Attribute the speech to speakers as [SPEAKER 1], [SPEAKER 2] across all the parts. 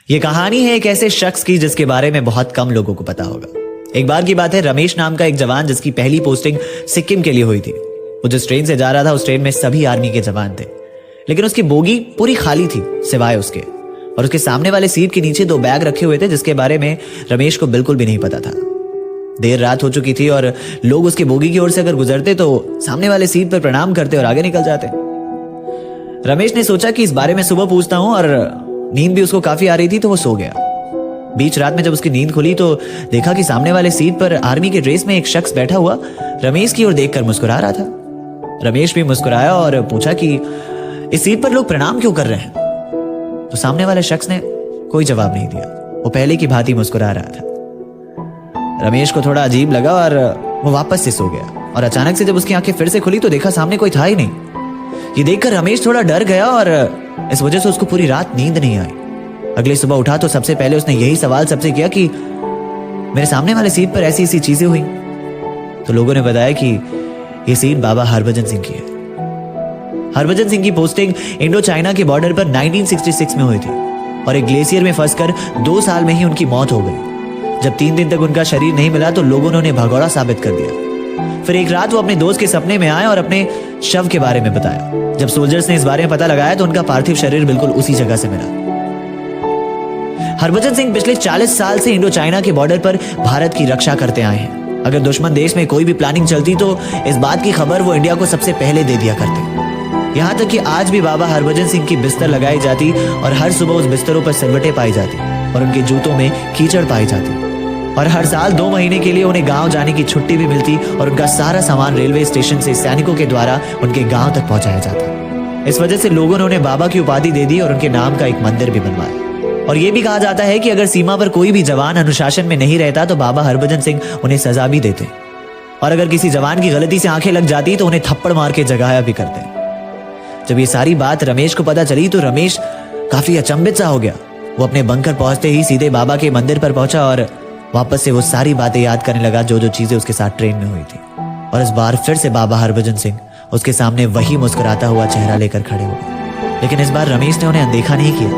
[SPEAKER 1] ये कहानी है एक ऐसे शख्स की जिसके बारे में बहुत कम लोगों को पता होगा। एक बार की बात है, रमेश नाम का एक जवान जिसकी पहली पोस्टिंग सिक्किम के लिए हुई थी। वो जिस ट्रेन से जा रहा था उस ट्रेन में सभी आर्मी के जवान थे, लेकिन उसकी बोगी पूरी खाली थी सिवाय उसके। और उसके सामने वाले सीट के नीचे 2 बैग रखे हुए थे जिसके बारे में रमेश को बिल्कुल भी नहीं पता था। देर रात हो चुकी थी और लोग उसकी बोगी की ओर से अगर गुजरते तो सामने वाले सीट पर प्रणाम करते और आगे निकल जाते। रमेश ने सोचा कि इस बारे में सुबह पूछता हूं, और नींद भी उसको काफी आ रही थी तो वो सो गया। बीच रात में जब उसकी नींद खुली तो देखा कि सामने वाले सीट पर आर्मी के ड्रेस में एक शख्स बैठा हुआ रमेश की ओर देखकर मुस्कुरा रहा था। रमेश भी मुस्कुराया और पूछा कि इस सीट पर लोग प्रणाम क्यों कर रहे हैं। तो सामने वाले शख्स ने कोई जवाब नहीं दिया, वो पहले की भांति मुस्कुरा रहा था। रमेश को थोड़ा अजीब लगा और वो वापस से सो गया। और अचानक से जब उसकी आंखें फिर से खुली तो देखा सामने कोई था ही नहीं। ये देखकर रमेश थोड़ा डर गया और इस वजह से उसको पूरी रात नींद नहीं आई। अगली सुबह उठा तो सबसे पहले उसने यही सवाल सबसे किया कि मेरे सामने वाले सीट पर ऐसी चीजें हुई। तो लोगों ने बताया कि ये सीट बाबा हरभजन सिंह की है। हरभजन सिंह की पोस्टिंग इंडो चाइना के बॉर्डर पर 1966 में हुई थी और एक ग्लेशियर में फंसकर 2 साल में ही उनकी मौत हो गई। जब 3 दिन तक उनका शरीर नहीं मिला तो लोगों ने उन्हें भगौड़ा साबित कर दिया। फिर एक रात वो अपने दोस्त के सपने में आए और अपने शव के बारे में बताया। जब सोल्जर्स ने इस बारे में पता लगाया तो उनका पार्थिव शरीर बिल्कुल उसी जगह से मिला। हरभजन सिंह पिछले 40 साल से इंडो चाइना के बॉर्डर पर भारत की रक्षा करते आए हैं। अगर दुश्मन देश में कोई भी प्लानिंग चलती तो इस बात की खबर वो इंडिया को सबसे पहले दे दिया करते। यहाँ तक कि आज भी बाबा हरभजन सिंह की बिस्तर लगाई जाती और हर सुबह उस बिस्तरों पर सिलवटें पाई जाती और उनके जूतों में कीचड़ पाई जाती। और हर साल 2 महीने के लिए उन्हें गांव जाने की छुट्टी भी मिलती और उनका सारा सामान रेलवे स्टेशन से सैनिकों के द्वारा उनके गांव तक पहुंचाया जाता। इस वजह से लोगों ने उन्हें बाबा की उपाधि दे दी और उनके नाम का एक मंदिर भी बनवाया। और यह भी कहा जाता है कि अगर सीमा पर कोई भी जवान अनुशासन में नहीं रहता तो बाबा हरभजन सिंह उन्हें सजा भी देते, और अगर किसी जवान की गलती से आंखें लग जाती तो उन्हें थप्पड़ मार के जगाया भी करते। जब ये सारी बात रमेश को पता चली तो रमेश काफी अचंभित सा हो गया। वो अपने बंकर पहुंचते ही सीधे बाबा के मंदिर पर पहुंचा और वापस से वो सारी बातें याद करने लगा जो चीजें उसके साथ ट्रेन में हुई थी। और इस बार फिर से बाबा हरभजन सिंह उसके सामने वही मुस्कुराता हुआ चेहरा लेकर खड़े हो गए। लेकिन इस बार रमेश ने उन्हें अनदेखा नहीं किया,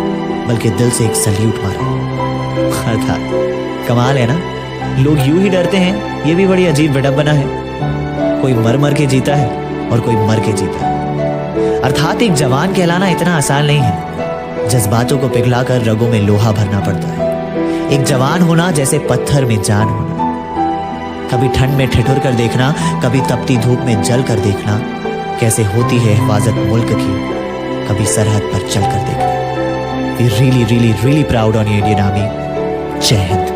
[SPEAKER 1] बल्कि दिल से एक सल्यूट मारा। अर्थात कमाल है ना, लोग यूं ही डरते हैं, ये भी बड़ी अजीब विडंबना है। कोई मर मर के जीता है और कोई मर के जीता है। अर्थात एक जवान कहलाना इतना आसान नहीं है। जज्बातों को पिघलाकर रगों में लोहा भरना पड़ता है। एक जवान होना जैसे पत्थर में जान होना। कभी ठंड में ठिठुर कर देखना, कभी तपती धूप में जल कर देखना कैसे होती है हिफाजत मुल्क की, कभी सरहद पर चल कर देखना। We really really really proud on Indian army. Jai Hind.